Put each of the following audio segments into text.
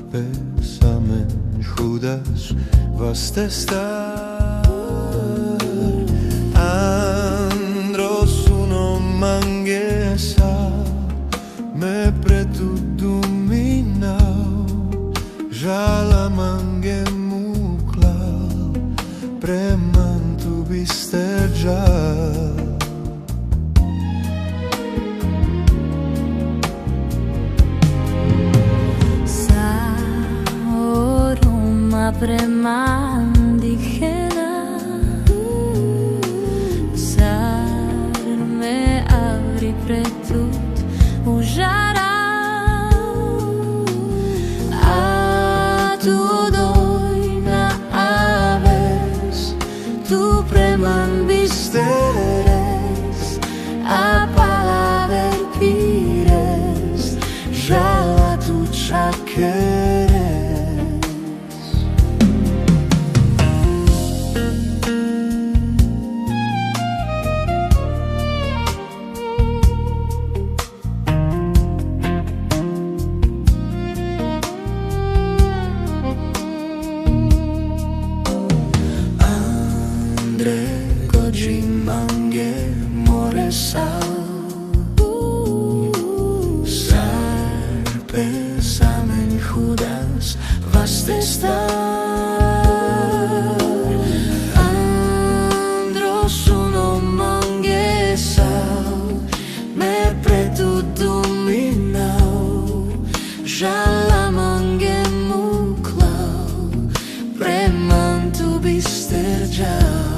Besammen judas was testar andros uno mangesa me pretu duminau jala mange muklal premantu bisterjal Premandighena Sar me avri pretut užara A tu dojna aves Tu preman bisteres A palaver pires Jala tu čakeres Mange more sal Sar pesamen judas vas testar Andros uno mange sal Me pretu duminau Jala mange muklau Premantu bisterjal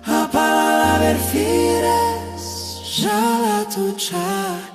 A palaver fires, jala tu čak